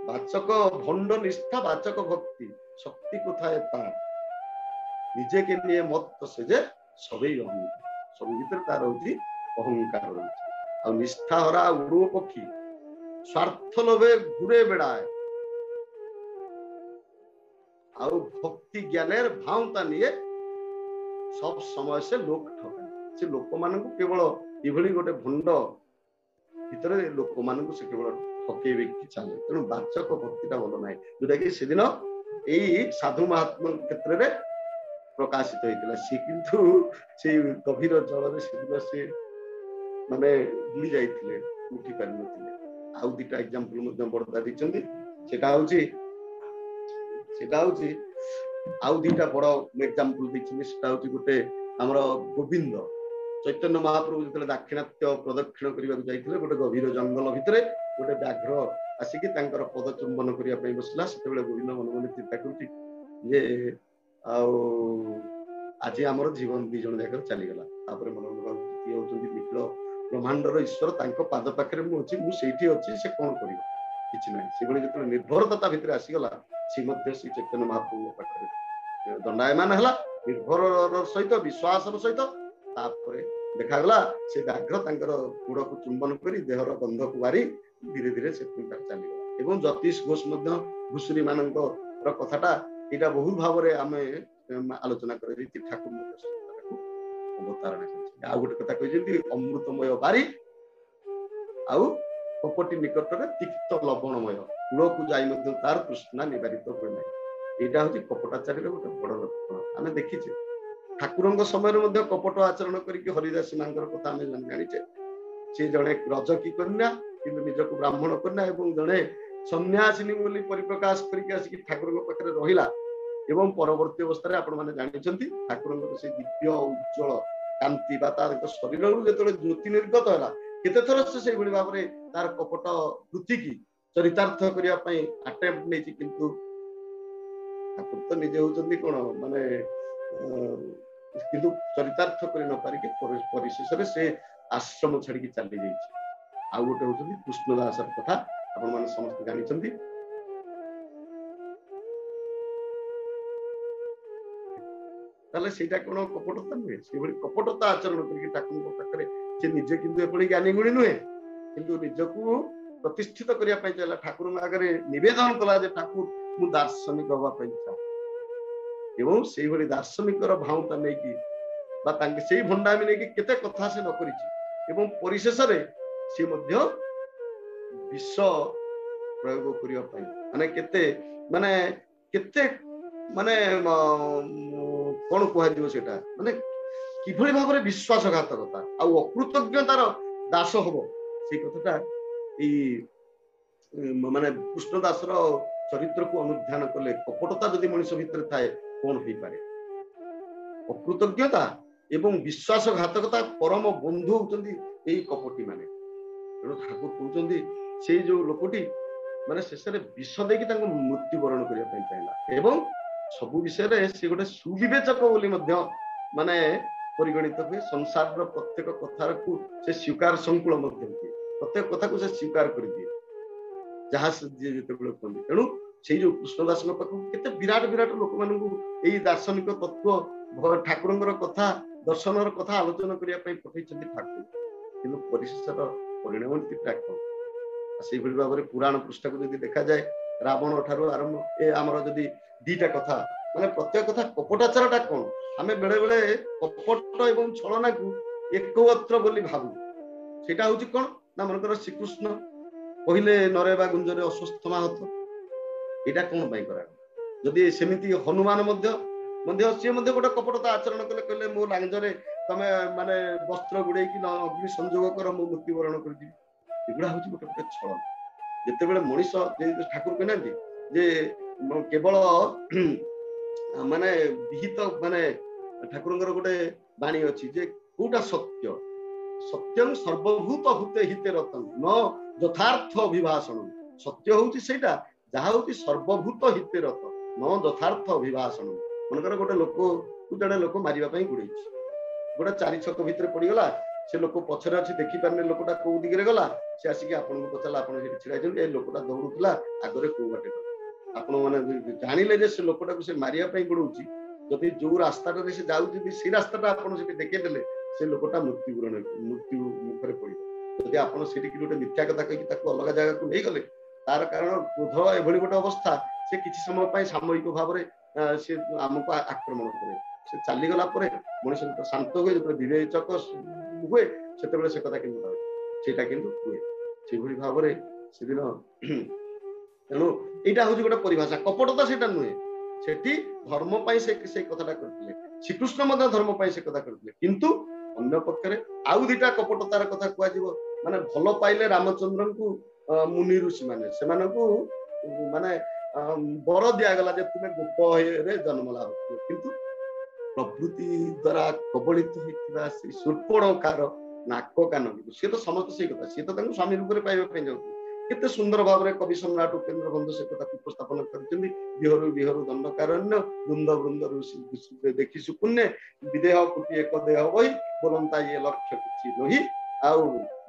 ବାଚକ ଭଣ୍ଡ ନିଷ୍ଠା ବାଚକ ଭକ୍ତି ଶକ୍ତି କୋଥାଏ ତା। ନିଜେ କେ ନିଏ ମତ ସେ ଯେ ସବେଇ ଅହଙ୍କାର, ସବୁ ଭିତରେ ତାର ହଉଛି ଅହଙ୍କାର ରହିଛି। ଆଉ ନିଷ୍ଠା ହରା ଉଡୁ ପକ୍ଷୀ ସ୍ୱାର୍ଥ ଲୋଭେ ঘুরে বেড়ায়, ଆଉ ଭକ୍ତି ଜ୍ଞାନରେ ଭାଉତା ନିଏ সব সময় সে লোক ঠকায়। ସେ ଲୋକମାନଙ୍କୁ କେବଳ ଏଭଳି ଗୋଟେ ଭଣ୍ଡ ଭିତରେ ଲୋକମାନଙ୍କୁ ସେ କେବଳ ଠକେଇକି ଚାଲେ। ତେଣୁ ବାଚକ ଭକ୍ତିଟା ଭଲ ନାହିଁ, ଯୋଉଟା କି ସେଦିନ ଏଇ ସାଧୁ ମହାତ୍ମା କ୍ଷେତ୍ରରେ ପ୍ରକାଶିତ ହେଇଥିଲା। ସେ କିନ୍ତୁ ସେଇ ଗଭୀର ଜଳରେ ସେଦିନ ସେ ମାନେ ବୁଡି ଯାଇଥିଲେ, ଉଠି ପାରିନଥିଲେ। ଆଉ ଦିଟା ଏକ୍ସାମ୍ପଲ ମଧ୍ୟ ବର୍ଦ୍ଧା ଦେଇଛନ୍ତି। ସେଟା ହଉଛି ଆଉ ଦିଟା ବଡ ଏକ୍ସାମ୍ପଲ ଦେଇଛନ୍ତି। ସେଟା ହଉଛି ଗୋଟେ ଆମର ଗୋବିନ୍ଦ ଚୈତନ୍ୟ ମହାପ୍ରଭୁ ଯେତେବେଳେ ଦାକ୍ଷିଣାତ୍ୟ ପ୍ରଦକ୍ଷିଣ କରିବାକୁ ଯାଇଥିଲେ, ଗୋଟେ ଗଭୀର ଜଙ୍ଗଲ ଭିତରେ ଗୋଟେ ବ୍ୟାଘ୍ର ଆସିକି ତାଙ୍କର ପଦ ଚୁମ୍ବନ କରିବା ପାଇଁ ବସିଲା। ସେତେବେଳେ ଗୋବିନ୍ଦ ମନେ ମନେ ଚିନ୍ତା କରୁଛି ଯେ ଆଉ ଆଜି ଆମର ଜୀବନ ଦି ଜଣ ଯାକର ଚାଲିଗଲା। ତାପରେ ମନେ ମନେ ଭାବୁଛି କିଏ ହଉଛନ୍ତି ନିଖିଳ ବ୍ରହ୍ମାଣ୍ଡର ଈଶ୍ୱର, ତାଙ୍କ ପାଦ ପାଖରେ ମୁଁ ଅଛି, ମୁଁ ସେଇଠି ଅଛି, ସେ କଣ କରିବ? କିଛି ନାହିଁ। ସେଭଳି ଯେତେବେଳେ ନିର୍ଭରତା ତା ଭିତରେ ଆସିଗଲା, ସେ ମଧ୍ୟ ଶ୍ରୀ ଚୈତନ୍ୟ ମହାପ୍ରଭୁଙ୍କ ପାଖରେ ଦଣ୍ଡାୟମାନ ହେଲା ନିର୍ଭରର ସହିତ, ବିଶ୍ୱାସର ସହିତ। ତାପରେ ଦେଖାଗଲା ସେ ବ୍ୟାଘ୍ର ତାଙ୍କର ଗୋଡକୁ ଚୁମ୍ବନ କରି ଦେହର ଗନ୍ଧକୁ ବାରି ଧୀରେ ଧୀରେ ସେ ଚାଲିଗଲା। ଏବଂ ଜ୍ୟୋତିଷ ଘୋଷ ମଧ୍ୟ ଘୁଷୁରୀ ମାନଙ୍କର କଥାଟା ଏଇଟା ବହୁ ଭାବରେ ଆମେ ଆଲୋଚନା କରାଯାଇଛି। ଠାକୁର ଅବତାରଣା କରିଛନ୍ତି। ଆଉ ଗୋଟେ କଥା କହିଛନ୍ତି, ଅମୃତମୟ ବାରି ଆଉ କପଟି ନିକଟରେ ତିକ୍ତ ଲବଣମୟ, କୂଳକୁ ଯାଇ ମଧ୍ୟ ତାର ତୃଷ୍ଣା ନିବାରିତ ହୁଏ ନାହିଁ। ଏଇଟା ହଉଛି କପଟାଚାରୀର ଗୋଟେ ବଡ ଲକ୍ଷଣ। ଆମେ ଦେଖିଛେ ଠାକୁରଙ୍କ ସମୟରେ ମଧ୍ୟ କପଟ ଆଚରଣ କରିକି ହରିଦାସୀ ମାଙ୍କର କଥା ଆମେ ଜାଣିଛେ। ସେ ଜଣେ ରଜକୀ କନ୍ୟା, କିନ୍ତୁ ନିଜକୁ ବ୍ରାହ୍ମଣ କନ୍ୟା, ଏବଂ ଜଣେ ସନ୍ନ୍ୟାସିନୀ ବୋଲି ପରିପ୍ରକାଶ କରିକି ଆସିକି ଠାକୁରଙ୍କ ପାଖରେ ରହିଲା। ଏବଂ ପରବର୍ତ୍ତୀ ଅବସ୍ଥାରେ ଆପଣମାନେ ଜାଣିଛନ୍ତି ଠାକୁରଙ୍କର ସେ ଦିବ୍ୟ ଉଜ୍ଜ୍ୱଳ କାନ୍ତି ବା ତାର ଶରୀରରୁ ଯେତେବେଳେ ଜ୍ୟୋତି ନିର୍ଗତ ହେଲା, କେତେଥର ସେ ସେଇଭଳି ଭାବରେ ତାର କପଟ ବୃତ୍ତିକି ଚରିତାର୍ଥ କରିବା ପାଇଁ ଆଟେମ୍ପ୍ଟ ନେଇଛି, କିନ୍ତୁ ଠାକୁର ତ ନିଜେ ହଉଛନ୍ତି କଣ ମାନେ କିନ୍ତୁ ଚରିତାର୍ଥ କରି ନ ପାରିକି ପରିଶେଷରେ ସେ ଆଶ୍ରମ ଛାଡିକି ଚାଲି ଯାଇଛି। ଆଉ ଗୋଟେ ହଉଛନ୍ତି କୃଷ୍ଣଦାସର କଥା, ଆପଣମାନେ ସମସ୍ତେ ଜାଣିଛନ୍ତି। ତାହେଲେ ସେଇଟା କଣ କପଟତା ନୁହେଁ? ସେଇଭଳି କପଟତା ଆଚରଣ କରିକି ଠାକୁରଙ୍କ ପାଖରେ ସେ ନିଜେ କିନ୍ତୁ ଏଭଳି ଜ୍ଞାନୀ ଗୁଣୀ ନୁହେଁ, କିନ୍ତୁ ନିଜକୁ ପ୍ରତିଷ୍ଠିତ କରିବା ପାଇଁ ଚାହିଁଲା। ଠାକୁରଙ୍କ ଆଗରେ ନିବେଦନ କଲା ଯେ ଠାକୁର ମୁଁ ଦାର୍ଶନିକ ହବା ପାଇଁ ଚାହେଁ। ଏବଂ ସେଇଭଳି ଦାର୍ଶନିକର ଭାଉତା ନେଇକି ବା ତାଙ୍କେ ସେଇ ଭଣ୍ଡାମି ନେଇକି କେତେ କଥା ସେ ନ କରିଛି। ଏବଂ ପରିଶେଷରେ ସେ ମଧ୍ୟ ବିଷ ପ୍ରୟୋଗ କରିବା ପାଇଁ କେତେ କଣ କୁହାଯିବ ସେଟା, କିଭଳି ଭାବରେ ବିଶ୍ୱାସଘାତକତା ଆଉ ଅକୃତଜ୍ଞତାର ଦାସ ହବ, ସେଇ କଥାଟା ଏଇ କୃଷ୍ଣ ଦାସର ଚରିତ୍ରକୁ ଅନୁଧ୍ୟାନ କଲେ, କପଟତା ଯଦି ମଣିଷ ଭିତରେ ଥାଏ କଣ ହେଇପାରେ? ଅକୃତଜ୍ଞତା ଏବଂ ବିଶ୍ୱାସଘାତକତା ପରମ ବନ୍ଧୁ ହଉଛନ୍ତି ଏଇ କପଟୀ ମାନେ। ତେଣୁ ଠାକୁର କହୁଛନ୍ତି ସେଇ ଯୋଉ ଲୋକଟି ଶେଷରେ ବିଷ ଦେଇକି ତାଙ୍କୁ ମୃତ୍ୟୁବରଣ କରିବା ପାଇଁ ଚାହିଁଲା। ଏବଂ ସବୁ ବିଷୟରେ ସେ ଗୋଟେ ସୁବିବେଚକ ବୋଲି ମଧ୍ୟ ପରିଗଣିତ ହୁଏ। ସଂସାରର ପ୍ରତ୍ୟେକ କଥାକୁ ସେ ସ୍ୱୀକାର ସଂକୁଳ ମଧ୍ୟ ହୁଏ, ପ୍ରତ୍ୟେକ କଥାକୁ ସେ ସ୍ୱୀକାର କରିଦିଏ ଯାହା ଯିଏ ଯେତେବେଳେ କୁହନ୍ତି। ତେଣୁ ସେଇ ଯୋଉ କୃଷ୍ଣଦାସଙ୍କ ପାଖକୁ କେତେ ବିରାଟ ବିରାଟ ଲୋକମାନଙ୍କୁ ଏଇ ଦାର୍ଶନିକ ତତ୍ତ୍ୱ ଠାକୁରଙ୍କର କଥା ଦର୍ଶନର କଥା ଆଲୋଚନା କରିବା ପାଇଁ ପଠେଇଛନ୍ତି ଠାକୁର। କିନ୍ତୁ ପରିଶେଷର ପରିଣମଟା କଣ? ସେଇଭଳି ଭାବରେ ପୁରାଣ ପୃଷ୍ଠାକୁ ଯଦି ଦେଖାଯାଏ, ରାବଣ ଠାରୁ ଆରମ୍ଭ ଆମର ଯଦି ଦିଟା କଥା ପ୍ରତ୍ୟେକ କଥା କପଟାଚାରଟା କଣ? ଆମେ ବେଳେ ବେଳେ କପଟ ଏବଂ ଛଳନାକୁ ଏକତ୍ର ବୋଲି ଭାବୁ। ସେଇଟା ହଉଛି କଣ ନା, ମନେକର ଶ୍ରୀକୃଷ୍ଣ କହିଲେ ନରେବା ଗୁଞ୍ଜରେ ଅଶ୍ୱତ୍ଥମା ହତ, ଏଇଟା କଣ ପାଇଁ କରାଗଲା? ଯଦି ସେମିତି ହନୁମାନ ମଧ୍ୟ ସିଏ ମଧ୍ୟ ଗୋଟେ କପଟତା ଆଚରଣ କଲେ, କହିଲେ ମୋ ଲାଞ୍ଜରେ ତମେ ବସ୍ତ୍ର ଗୁଡେଇକି ଅଗ୍ନି ସଂଯୋଗ କର, ମୁଁ ମୃତ୍ୟୁବରଣ କରିଯିବି। ଏଗୁଡା ହଉଛି ଗୋଟେ ଗୋଟେ ଛଳନା। ଯେତେବେଳେ ମଣିଷ ଠାକୁର କହିନାହାନ୍ତି ଯେ କେବଳ ବିହିତ ଠାକୁରଙ୍କର ଗୋଟେ ବାଣୀ ଅଛି ଯେ କୋଉଟା ସତ୍ୟ, ସତ୍ୟଂ ସର୍ବଭୂତ ଭୂତେ ହିତେ ରତଂ ନ ଯଥାର୍ଥ ଅଭିଭାଷଣ। ସତ୍ୟ ହଉଛି ସେଇଟା ଯାହା ହଉଛି ସର୍ବଭୂତ ହିତେ ରତ ନ ଯଥାର୍ଥ ଅଭିଭାଷଣ। ମନେକର ଗୋଟେ ଜଣେ ଲୋକ ମାରିବା ପାଇଁ ଗୋଡେଇଛି, ଗୋଟେ ଚାରି ଛକ ଭିତରେ ପଡିଗଲା, ସେ ଲୋକ ପଛରେ ଅଛି ଦେଖିପାରୁନି ଲୋକଟା କୋଉ ଦିଗରେ ଗଲା, ସେ ଆସିକି ଆପଣଙ୍କୁ ପଚାରିଲା, ଆପଣ ସେଠି ଛିଡା ହେଇଛନ୍ତି, ଏ ଲୋକଟା ଦୌଡୁଥିଲା ଆଗରେ କୋଉ ବାଟେ ଗଲା। ଆପଣ ଜାଣିଲେ ଯେ ସେ ଲୋକଟାକୁ ସେ ମାରିବା ପାଇଁ ଗୋଡଉଛି, ଯଦି ଯୋଉ ରାସ୍ତାଟାରେ ସେ ଯାଉଛି ସେଇ ରାସ୍ତାଟା ଆପଣ ସେଠି ଦେଖେଇଦେଲେ, ସେ ଲୋକଟା ମୃତ୍ୟୁ ମୁଖରେ ପଡିବ। ଯଦି ଆପଣ ସେଠିକି ଗୋଟେ ମିଥ୍ୟା କଥା କହିକି ତାକୁ ଅଲଗା ଜାଗାକୁ ନେଇଗଲେ, ତାର କାରଣ କ୍ରୋଧ ଏଭଳି ଗୋଟେ ଅବସ୍ଥା, ସେ କିଛି ସମୟ ପାଇଁ ସାମୟିକ ଭାବରେ ସେ ଆମକୁ ଆକ୍ରମଣ କରେ। ସେ ଚାଲିଗଲା ପରେ ମଣିଷ ଶାନ୍ତ ହୁଏ, ଯେତେବେଳେ ବିବେଚକ ହୁଏ ସେତେବେଳେ ସେ କଥା କିନ୍ତୁ ସେଇଟା କିନ୍ତୁ ହୁଏ। ସେଇଭଳି ଭାବରେ ସେଦିନ ତେଣୁ ଏଇଟା ହଉଛି ଗୋଟେ ପରିଭାଷା। କପଟତା ସେଇଟା ନୁହେଁ, ସେଠି ଧର୍ମ ପାଇଁ ସେଇ କଥାଟା କରିଥିଲେ। ଶ୍ରୀକୃଷ୍ଣ ମଧ୍ୟ ଧର୍ମ ପାଇଁ ସେ କଥା କରିଥିଲେ। କିନ୍ତୁ ଅନ୍ୟ ପକ୍ଷରେ ଆଉ ଦିଟା କପଟତାର କଥା କୁହାଯିବ। ଭଲ ପାଇଲେ ରାମଚନ୍ଦ୍ରଙ୍କୁ ମୁନି ଋଷି ସେମାନଙ୍କୁ ବର ଦିଆଗଲା ଯେ ତୁମେ ଗୋପରେ ଜନ୍ମ ଲାଭ କର, କିନ୍ତୁ ପ୍ରଭୃତି ଦ୍ଵାରା କବଳିତ ହେଇଥିବା ଶ୍ରୀ ଶୂର୍ପଣଖାର ନାକ କାନ, ସିଏ ତ ସମସ୍ତେ ସେଇ କଥା, ସିଏ ତ ତାଙ୍କୁ ସ୍ୱାମୀ ରୂପରେ ପାଇବା ପାଇଁ ଯାଉଥିଲେ, କେତେ ସୁନ୍ଦର ଭାବରେ କବି ସମ୍ରାଟ ଉପେନ୍ଦ୍ର ବନ୍ଧୁ ସେ କଥାକୁ ଉପସ୍ଥାପନ କରିଛନ୍ତି। ବିହରୁ ବିହରୁ ଦଣ୍ଡକାରଣ୍ୟ ବୃନ୍ଦ ବୃନ୍ଦରୁ ଦେଖିଛୁ ପୁଣ୍ୟ ବିଦେହ କୋଟି ଏକ ଦେହ ବହି ବୋଲନ୍ତା ଇଏ ଲକ୍ଷ୍ୟ କିଛି ନହି ଆଉ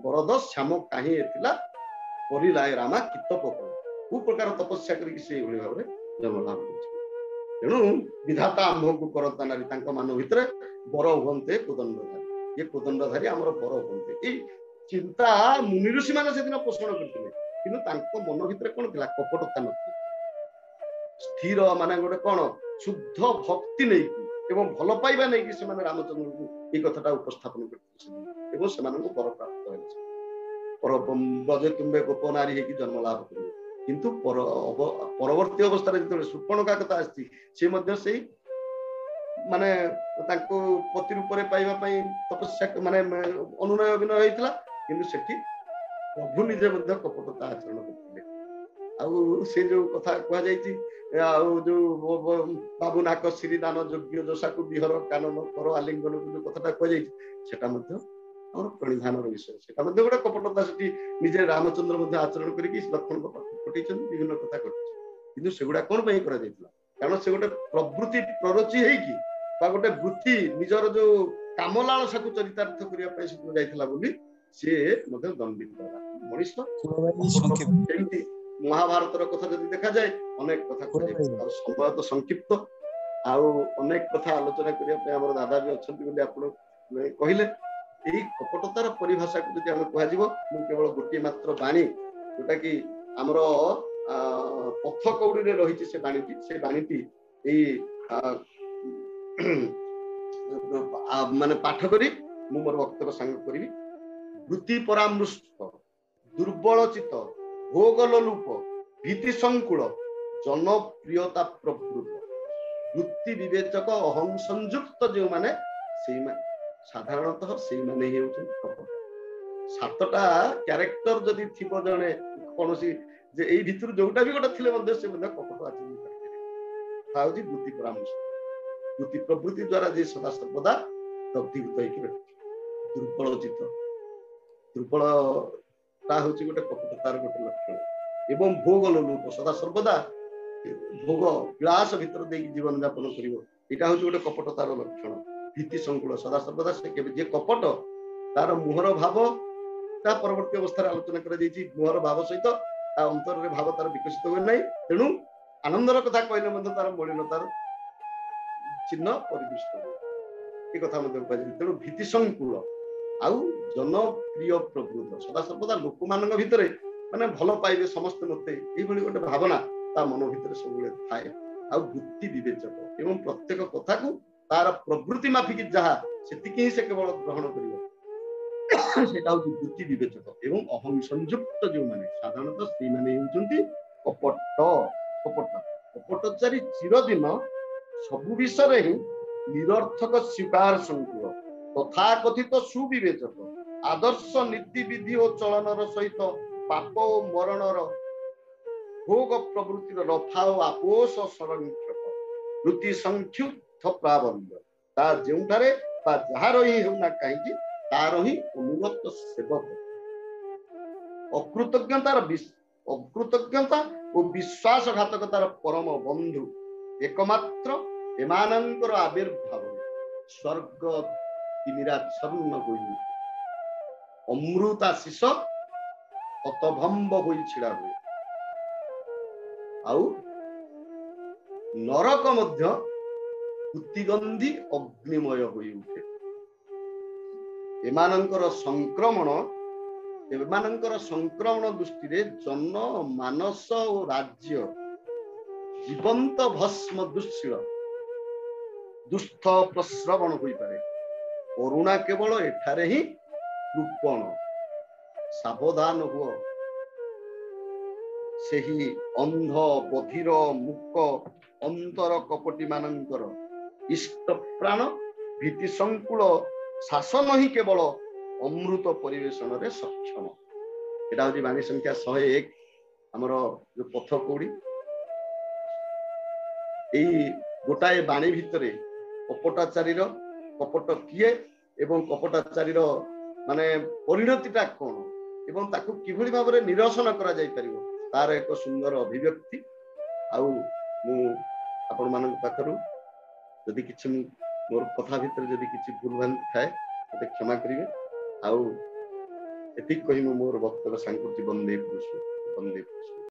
ବରଦ ଶ୍ୟାମ କାହିଁ ଏଥିଲା କରିଲାଏ ରାମା କିତ ପକଳ। କୋଉ ପ୍ରକାର ତପସ୍ୟା କରିକି ସେ ଏଭଳି ଭାବରେ ଜନ୍ମ ଲାଭ କରିଛନ୍ତି। ତେଣୁ ବିଧାତା ଆମ୍ଭକୁ କରନ୍ତା ନାରୀ ତାଙ୍କ ମାନ ଭିତରେ ବର ହୁଅନ୍ତେ କୋଦଣ୍ଡଧାରୀ। ଏ କୋଦଣ୍ଡଧାରୀ ଆମର ବର ହୁଅନ୍ତେ। ଏଇ ଚିନ୍ତା ମୁନି ଋଷି ମାନେ ସେଦିନ ପୋଷଣ କରିଥିଲେ। କିନ୍ତୁ ତାଙ୍କ ମନ ଭିତରେ କଣ ଥିଲା? କପଟତା ନଥିଲା। ସ୍ଥିର ମାନେ ଗୋଟେ କଣ ଶୁଦ୍ଧ ଭକ୍ତି ନେଇକି ଏବଂ ଭଲ ପାଇବା ନେଇକି ସେମାନେ ରାମଚନ୍ଦ୍ରଙ୍କୁ ଏଇ କଥାଟା ଉପସ୍ଥାପନ କରିଥିଲେ ଏବଂ ସେମାନଙ୍କୁ ବର ପ୍ରାପ୍ତ ହେଲେ। ବ୍ରଜେ ତୁମ୍ବେ ଗୋପ ନାରୀ ହେଇକି ଜନ୍ମ ଲାଭ କରିବେ। କିନ୍ତୁ ପରବର୍ତ୍ତୀ ଅବସ୍ଥାରେ ଯେତେବେଳେ ଶୂର୍ପଣଖା କଥା ଆସିଛି ସେ ମଧ୍ୟ ସେଇ ମାନେ ତାଙ୍କୁ ପତି ରୂପରେ ପାଇବା ପାଇଁ ତପସ୍ୟା ମାନେ ଅନୁନୟ ବିନୟ ହେଇଥିଲା। କିନ୍ତୁ ସେଠି ପ୍ରଭୁ ନିଜେ ମଧ୍ୟ କପଟତା ଆଚରଣ କରିଥିଲେ। ଆଉ ସେ ଯୋଉ କଥା କୁହାଯାଇଛି ଆଉ ଯୋଉ ବାବୁ ନାକ ଶ୍ରୀ ଦାନ ଯୋଗ୍ୟ ଯୋଷାକୁ ବିହର କାନନ କର ଆଲିଙ୍ଗନକୁ ଯୋଉ କଥାଟା କୁହାଯାଇଛି ସେଟା ମଧ୍ୟ ଆମର ପ୍ରଣିଧାନର ବିଷୟ। ସେଟା ମଧ୍ୟ ଗୋଟେ କପଟତା ସେଠି ନିଜେ ରାମଚନ୍ଦ୍ର ମଧ୍ୟ ଆଚରଣ କରିକି ଲକ୍ଷ୍ମଣଙ୍କ ପାଖକୁ ପଠେଇଛନ୍ତି, ବିଭିନ୍ନ କଥା କରିଛନ୍ତି। କିନ୍ତୁ ସେଗୁଡା କଣ ପାଇଁ କରାଯାଇଥିଲା? କାରଣ ସେ ଗୋଟେ ପ୍ରବୃତ୍ତି ପ୍ରରୋଚି ହେଇକି ବା ଗୋଟେ ବୃତ୍ତି ନିଜର ଯୋଉ କାମଲାଳସାକୁ ଚରିତାର୍ଥ କରିବା ପାଇଁ ସେ ଯାଇଥିଲା ବୋଲି ସିଏ ମଧ୍ୟ ଦଣ୍ଡିତ ହେଲା। ମଣିଷ କେମିତି ମହାଭାରତର କଥା ଯଦି ଦେଖାଯାଏ ଅନେକ କଥା କୁହାଯାଇଛି। ଆଉ ସମୟ ତ ସଂକ୍ଷିପ୍ତ, ଆଉ ଅନେକ କଥା ଆଲୋଚନା କରିବା ପାଇଁ ଆମର ଦାଦା ବି ଅଛନ୍ତି ବୋଲି ଆପଣ କହିଲେ। ଏଇ କପଟତାର ପରିଭାଷାକୁ ଯଦି ଆମେ କୁହାଯିବ, ମୁଁ କେବଳ ଗୋଟିଏ ମାତ୍ର ବାଣୀ ଯୋଉଟା କି ଆମର ପଥ କଉଡ଼ିରେ ରହିଛି ସେ ବାଣୀଟି, ସେ ବାଣୀଟି ଏଇ ମାନେ ପାଠ କରି ମୁଁ ମୋର ବକ୍ତବ୍ୟ ସାଙ୍ଗ କରିବି। ବୃତ୍ତି ପରାମୃଷ୍ଟ ଦୁର୍ବଳ ଚିତ ଭୋଗ ଲୋଲୁପ ଭୀତି ସଂକୁଳ ଜନପ୍ରିୟତା ପ୍ରବୃତ ବୃତ୍ତି ବିବେଚକ ଅହଂ ସଂଯୁକ୍ତ ଯେଉଁମାନେ ସେଇମାନେ ସାଧାରଣତଃ ସେଇମାନେ ହିଁ ହେଉଛନ୍ତି କପଟ। 7ଟା କ୍ୟାରେକ୍ଟର ଯଦି ଥିବ ଜଣେ କୌଣସି ଯେ ଏଇ ଭିତରୁ ଯୋଉଟା ବି ଗୋଟେ ଥିଲେ ମଧ୍ୟ ସେ ମଧ୍ୟ କପଟ ଆଚରଣ କରିପାରିବେ। ତା ହଉଛି ବୃତ୍ତି ପରାମର୍ଶ। ବୃତ୍ତି ପ୍ରବୃତ୍ତି ଦ୍ଵାରା ଯେ ସଦା ସର୍ବଦା ଦଗ୍ଧୀଭୂତ ହେଇକି ରଖିଛି। ଦୁର୍ବଳ ଚିତ୍ତ, ଦୁର୍ବଳଟା ହଉଛି ଗୋଟେ କପଟତାର ଗୋଟେ ଲକ୍ଷଣ। ଏବଂ ଭୋଗ ଲୋଲୁପ, ସଦା ସର୍ବଦା ଭୋଗ ବିଳାସ ଭିତରେ ଦେଇକି ଜୀବନ ଯାପନ କରିବ, ଏଇଟା ହଉଛି ଗୋଟେ କପଟତାର ଲକ୍ଷଣ। ଭୀତି ସଂକୁଳ, ସଦା ସର୍ବଦା ସେ କେବେ ଯେ କପଟ ତାର ମୁହଁର ଭାବ ତା ପରବର୍ତ୍ତୀ ଅବସ୍ଥାରେ ଆଲୋଚନା କରାଯାଇଛି। ମୁହଁର ଭାବ ସହିତ ତା ଅନ୍ତରରେ ଭାବ ତାର ବିକଶିତ ହୁଏ ନାହିଁ। ତେଣୁ ଆନନ୍ଦର କଥା କହିଲେ ମଧ୍ୟ ତାର ମଳିନତାର ଚିହ୍ନ ପରିଦୃଷ୍ଟ ହୁଏ, ଏ କଥା ମଧ୍ୟ କୁହାଯାଇଛି। ତେଣୁ ଭୀତି ସଂକୁଳ ଆଉ ଜନପ୍ରିୟ ପ୍ରବୃତ, ସଦା ସର୍ବଦା ଲୋକମାନଙ୍କ ଭିତରେ ମାନେ ଭଲ ପାଇବେ ସମସ୍ତେ ମତେ, ଏଇଭଳି ଗୋଟେ ଭାବନା ତା ମନ ଭିତରେ ସବୁବେଳେ ଥାଏ। ଆଉ ବୃତ୍ତି ବିବେଚକ ଏବଂ ପ୍ରତ୍ୟେକ କଥାକୁ ତାର ପ୍ରବୃତ୍ତି ମାଫିକି ଯାହା ସେତିକି ହିଁ ସେ କେବଳ ଗ୍ରହଣ କରିବ, ସେଇଟା ହଉଛି ବୃତ୍ତି ବିବେଚକ। ଏବଂ ଅହଂ ସଂଯୁକ୍ତ ଯେଉଁମାନେ ସାଧାରଣତଃ ସେଇମାନେ ହେଉଛନ୍ତି କପଟ। କପଟଚାରୀ ଚିରଦିନ ସବୁ ବିଷୟରେ ହିଁ ନିରର୍ଥକ ସ୍ୱୀକାର ସଂକୁଳ ତଥାକଥିତ ସୁବିବେଚକ ଆଦର୍ଶ ନୀତି ବିଧି ଓ ଚଳନର ସହିତ ପାପ ଓ ମରଣର ଭୋଗ ପ୍ରବୃତ୍ତିର ରଫା ଓ আপোଷ ସଂରକ୍ଷକ ବୃତ୍ତି ସଂକ୍ଷୁବ୍ଧ ପ୍ରାବଲ୍ୟ, ତା ଯେଉଁଠାରେ ବା ଯାହାର ହିଁ ହେଉନା କାହିଁକି ତାର ହିଁ ଅନୁଗତ ସେବକ। ଅକୃତଜ୍ଞତା ଓ ବିଶ୍ୱାସଘାତକତାର ପରମ ବନ୍ଧୁ ଏକମାତ୍ର ଏମାନଙ୍କର ଆବିର୍ଭାବରେ ସ୍ୱର୍ଗ ତିମିରାଚ୍ଛନ୍ନ ହୋଇ ଅମୃତାଶିଷ ହତଭମ୍ବ ହୋଇ ଛିଡ଼ା ହୁଏ। ଆଉ ନରକ ମଧ୍ୟ ପୂତିଗନ୍ଧି ଅଗ୍ନିମୟ ହୋଇ ଉଠେ। ଏମାନଙ୍କର ସଂକ୍ରମଣ ଦୃଷ୍ଟିରେ ଜନ ମାନସ ଓ ରାଜ୍ୟ ଜୀବନ୍ତ ଭସ୍ମ ଦୁଃଶୀଳ ଦୁଃସ୍ଥ ପ୍ରଶ୍ରବଣ ହୋଇପାରେ। କରୁଣା କେବଳ ଏଠାରେ ହିଁ କୃପଣ। ସାବଧାନ ହୁଅ ସେହି ଅନ୍ଧ ବଧିର ମୂକ ଅନ୍ତର କପଟୀ ମାନଙ୍କର ଇଷ୍ଟ ପ୍ରାଣ ଭୀତି ସଂକୁଳ ଶାସନ ହିଁ କେବଳ ଅମୃତ ପରିବେଷଣରେ ସକ୍ଷମ। ଏଟା ହଉଛି ବାଣୀ ସଂଖ୍ୟା 101 ଆମର ଯୋଉ ପଥ କଉଡ଼ି। ଏଇ ଗୋଟାଏ ବାଣୀ ଭିତରେ କପଟାଚାରୀର କପଟ କିଏ ଏବଂ କପଟାଚାରୀର ମାନେ ପରିଣତିଟା କଣ, ଏବଂ ତାକୁ କିଭଳି ଭାବରେ ନିରସନ କରାଯାଇ ପାରିବ ତାର ଏକ ସୁନ୍ଦର ଅଭିବ୍ୟକ୍ତି। ଆଉ ମୁଁ ଆପଣମାନଙ୍କ ପାଖରୁ ଯଦି କିଛି ମୋର କଥା ଭିତରେ ଯଦି କିଛି ଭୁଲ ଭ୍ରାନ୍ତି ଥାଏ ମୋତେ କ୍ଷମା କରିବେ। ଆଉ ଏତିକି କହି ମୁଁ ମୋର ବକ୍ତବ୍ୟ ସାଙ୍କୁଚି। ବନ୍ଦେ ପୁରୁଷ ବନ୍ଦେ ପୁରୁଷ।